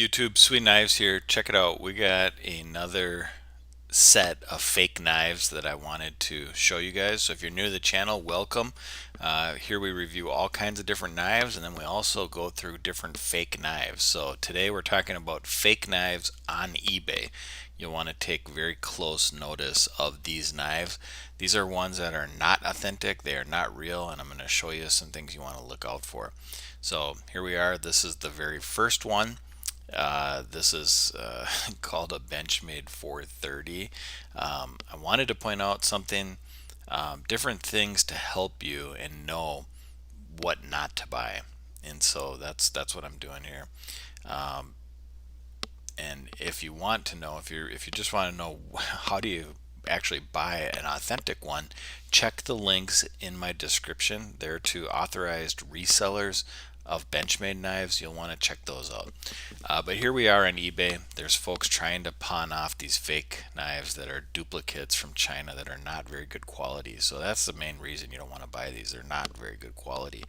YouTube? Sweet Knives here. Check it out. We got another set of fake knives that I wanted to show you guys. So if you're new to the channel, welcome. Here we review all kinds of different knives, and then we also go through different fake knives. So today we're talking about fake knives on eBay. You'll want to take very close notice of these knives. These are ones that are not authentic, they are not real, and I'm going to show you some things you want to look out for. So here we are. This is the very first one. This is called a Benchmade 430. I wanted to point out something, different things to help you and know what not to buy. And so that's what I'm doing here. And if you want to know, if you just want to know how do you actually buy an authentic one, check the links in my description. They're to authorized resellers of Benchmade knives. You'll want to check those out. But here we are on eBay. There's folks trying to pawn off these fake knives that are duplicates from China that are not very good quality. So that's the main reason you don't want to buy these. They're not very good quality.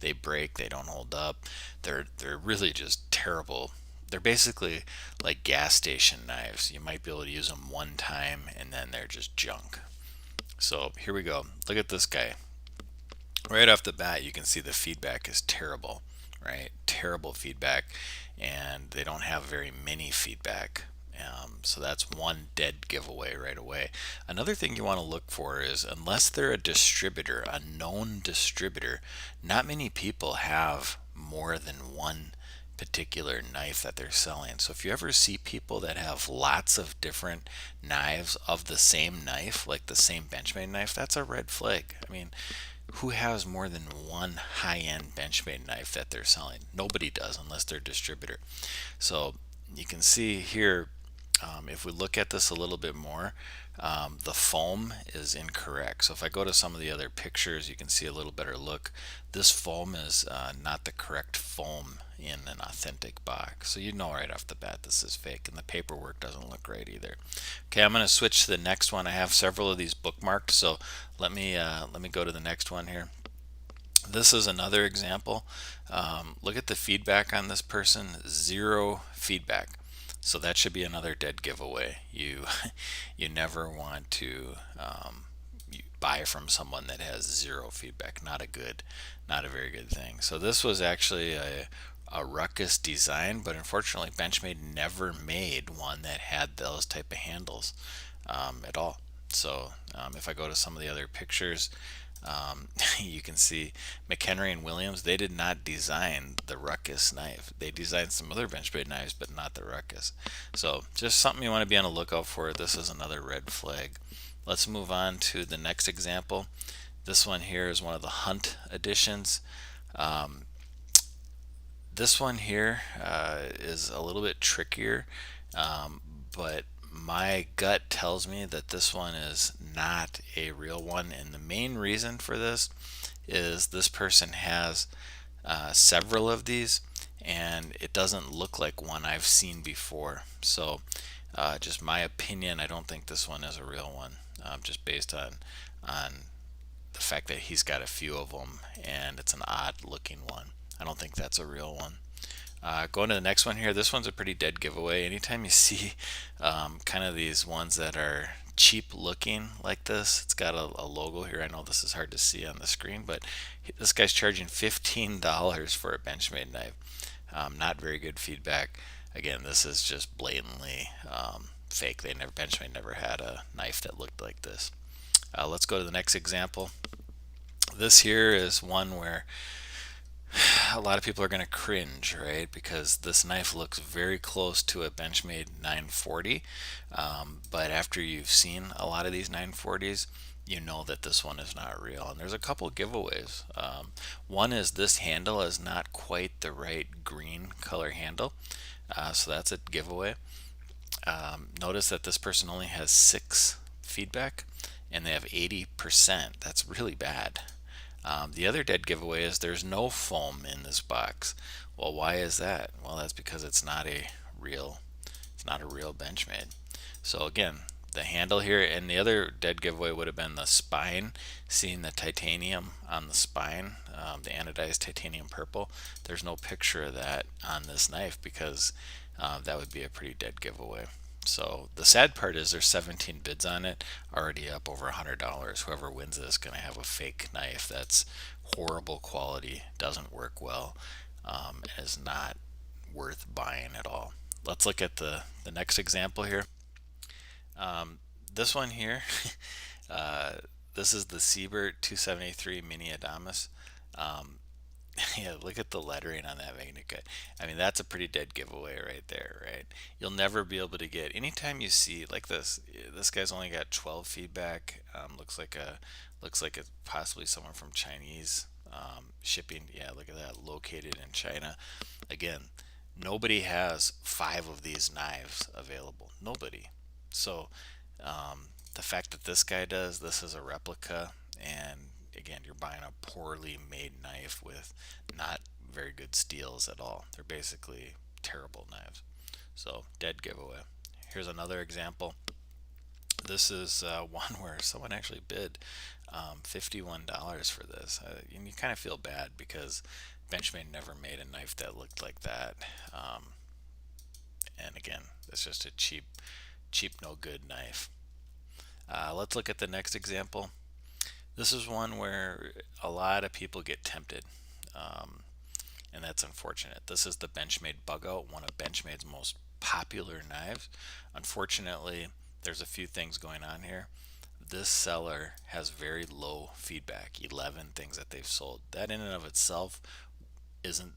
They break, they don't hold up. They're really just terrible. They're basically like gas station knives. You might be able to use them one time and then they're just junk. So here we go. Look at this guy. Right off the bat, you can see the feedback is terrible, right? Terrible feedback, and they don't have very many feedback. So that's one dead giveaway right away. Another thing you want to look for is, unless they're a distributor, a known distributor, not many people have more than one particular knife that they're selling. So if you ever see people that have lots of different knives of the same knife, like the same Benchmade knife, that's a red flag. I mean, who has more than one high-end Benchmade knife that they're selling? Nobody does, unless they're a distributor. So you can see here, if we look at this a little bit more, the foam is incorrect. So if I go to some of the other pictures, you can see a little better look. This foam is not the correct foam in an authentic box. So you know right off the bat this is fake, and the paperwork doesn't look right either. Okay, I'm going to switch to the next one. I have several of these bookmarked, so let me go to the next one here. This is another example. Look at the feedback on this person, zero feedback. So that should be another dead giveaway. You you never want to buy from someone that has zero feedback. Not a very good thing. So this was actually a Ruckus design, but unfortunately Benchmade never made one that had those type of handles at all. So if I go to some of the other pictures, you can see McHenry and Williams, they did not design the Ruckus knife. They designed some other Benchmade knives, but not the Ruckus. So just something you want to be on the lookout for. This is another red flag. Let's move on to the next example. This one here is one of the Hunt editions. This one here is a little bit trickier, but my gut tells me that this one is not a real one, and the main reason for this is this person has several of these, and it doesn't look like one I've seen before. So just my opinion, I don't think this one is a real one, just based on the fact that he's got a few of them and it's an odd looking one. I don't think that's a real one. Going to the next one here, this one's a pretty dead giveaway. Anytime you see kind of these ones that are cheap looking like this, it's got a logo here. I know this is hard to see on the screen, but this guy's charging $15 for a Benchmade knife. Not very good feedback. Again, this is just blatantly fake. Benchmade never had a knife that looked like this. Let's go to the next example. This here is one where a lot of people are going to cringe, right? Because this knife looks very close to a Benchmade 940, but after you've seen a lot of these 940s, you know that this one is not real. And there's a couple giveaways. One is this handle is not quite the right green color handle, so that's a giveaway. Notice that this person only has 6 feedback, and they have 80%. That's really bad. The other dead giveaway is there's no foam in this box. Well, why is that? Well, that's because it's not a real Benchmade. So again, the handle here. And the other dead giveaway would have been the spine, seeing the titanium on the spine, the anodized titanium purple. There's no picture of that on this knife because that would be a pretty dead giveaway. So the sad part is there's 17 bids on it, already up over $100. Whoever wins this is going to have a fake knife that's horrible quality, doesn't work well, and is not worth buying at all. Let's look at the next example here. This one here, this is the Siebert 273 Mini Adamus. Yeah, look at the lettering on that magnet cut. I mean, that's a pretty dead giveaway right there, right? You'll never be able to get, anytime you see like this guy's only got 12 feedback. Looks like it's possibly someone from Chinese shipping. Yeah, look at that, located in China. Again, nobody has 5 of these knives available. Nobody. So the fact that this guy does, this is a replica, and again, you're buying a poorly made knife with not very good steels at all. They're basically terrible knives. So dead giveaway. Here's another example. This is one where someone actually bid $51 for this. And you kind of feel bad because Benchmade never made a knife that looked like that. And again, it's just a cheap, no good knife. Let's look at the next example. This is one where a lot of people get tempted, and that's unfortunate. This is the Benchmade Bugout, one of Benchmade's most popular knives. Unfortunately, there's a few things going on here. This seller has very low feedback, 11 things that they've sold. That in and of itself isn't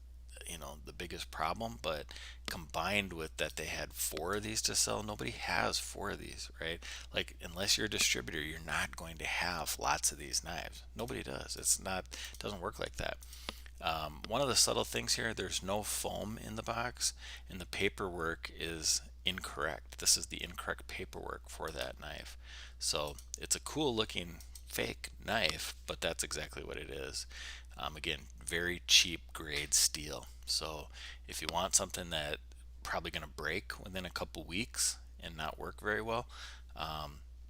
the biggest problem, but combined with that they had 4 of these to sell. Nobody has 4 of these, right? Like, unless you're a distributor, you're not going to have lots of these knives. Nobody does. It doesn't work like that. One of the subtle things here, there's no foam in the box, and the paperwork is incorrect. This is the incorrect paperwork for that knife. So it's a cool looking fake knife, but that's exactly what it is. Again, very cheap grade steel. So if you want something that probably going to break within a couple weeks and not work very well,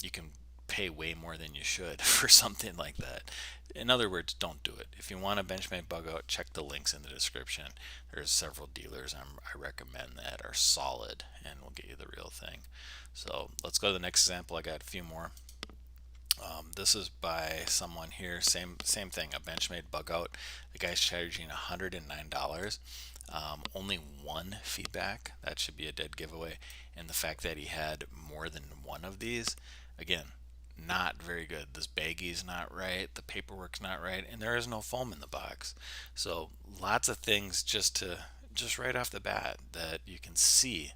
you can pay way more than you should for something like that. In other words, don't do it. If you want a Benchmade Bugout, check the links in the description. There's several dealers I recommend that are solid and will get you the real thing. So let's go to the next example. I got a few more. This is by someone here, same thing, a Benchmade Bugout. The guy's charging $109. Only 1 feedback. That should be a dead giveaway. And the fact that he had more than 1 of these, again, not very good. This baggie's not right, the paperwork's not right, and there is no foam in the box. So lots of things just right off the bat that you can see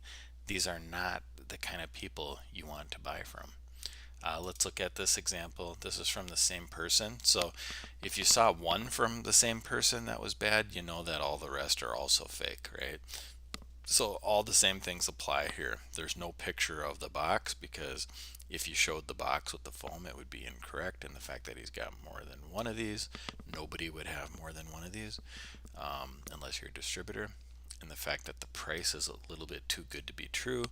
these are not the kind of people you want to buy from. Let's look at this example. This is from the same person. So if you saw one from the same person that was bad, you know that all the rest are also fake, right? So all the same things apply here. There's no picture of the box because if you showed the box with the foam, it would be incorrect. And the fact that he's got more than 1 of these, nobody would have more than 1 of these unless you're a distributor. And the fact that the price is a little bit too good to be true.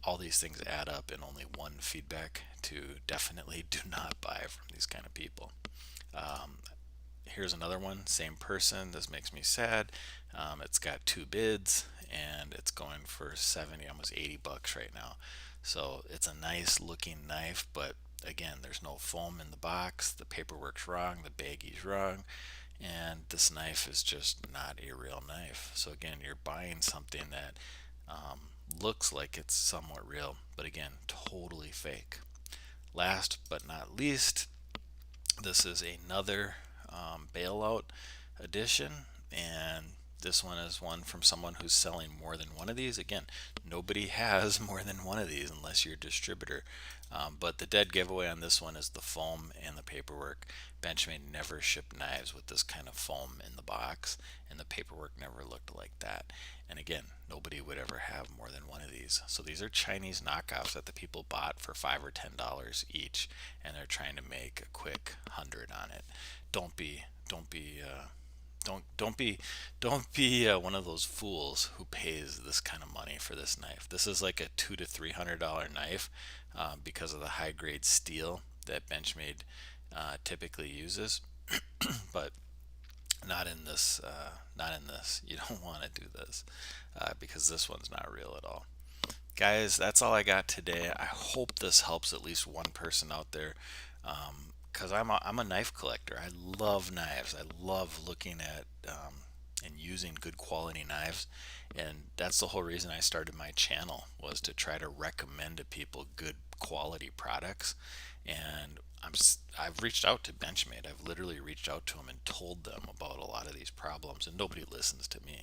All these things add up, and only 1 feedback to definitely do not buy from these kind of people. Here's another one, same person. This makes me sad. It's got 2 bids and it's going for 70, almost $80 right now. So it's a nice looking knife, but again, there's no foam in the box, the paperwork's wrong, the baggie's wrong, and this knife is just not a real knife. So again, you're buying something that looks like it's somewhat real, but again, totally fake. Last but not least, this is another Bailout Edition, and this one is one from someone who's selling more than 1 of these. Again, nobody has more than 1 of these unless you're a distributor. But the dead giveaway on this one is the foam and the paperwork. Benchmade never shipped knives with this kind of foam in the box, and the paperwork never looked like that. And again, nobody would ever have more than 1 of these. So these are Chinese knockoffs that the people bought for $5 or $10 each, and they're trying to make a quick 100 on it. Don't be Don't be one of those fools who pays this kind of money for this knife. This is like a $200 to $300 knife because of the high grade steel that Benchmade typically uses, but not in this. Not in this. You don't want to do this because this one's not real at all. Guys, that's all I got today. I hope this helps at least one person out there. Because I'm a knife collector. I love knives. I love looking at and using good quality knives, and that's the whole reason I started my channel, was to try to recommend to people good quality products. And I've reached out to Benchmade. I've literally reached out to them and told them about a lot of these problems, and nobody listens to me.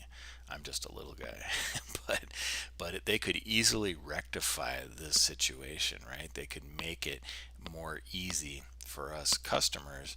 I'm just a little guy, but they could easily rectify this situation, right? They could make it more easy for us customers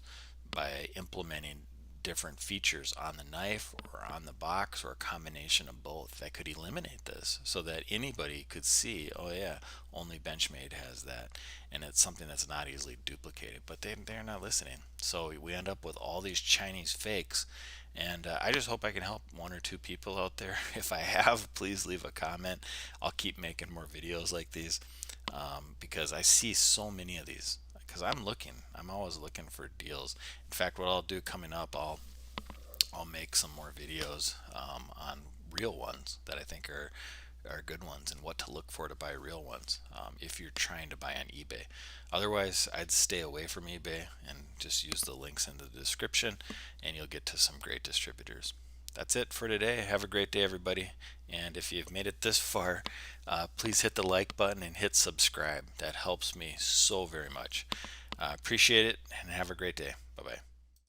by implementing different features on the knife or on the box, or a combination of both, that could eliminate this so that anybody could see, oh yeah, only Benchmade has that, and it's something that's not easily duplicated. But they're not listening, so we end up with all these Chinese fakes. And I just hope I can help one or two people out there. If I have, please leave a comment. I'll keep making more videos like these because I see so many of these, because I'm always looking for deals. In fact, what I'll do coming up, I'll make some more videos on real ones that I think are good ones, and what to look for to buy real ones if you're trying to buy on eBay. Otherwise, I'd stay away from eBay and just use the links in the description, and you'll get to some great distributors. That's it for today. Have a great day, everybody. And if you've made it this far, please hit the like button and hit subscribe. That helps me so very much. Appreciate it, and have a great day. Bye bye.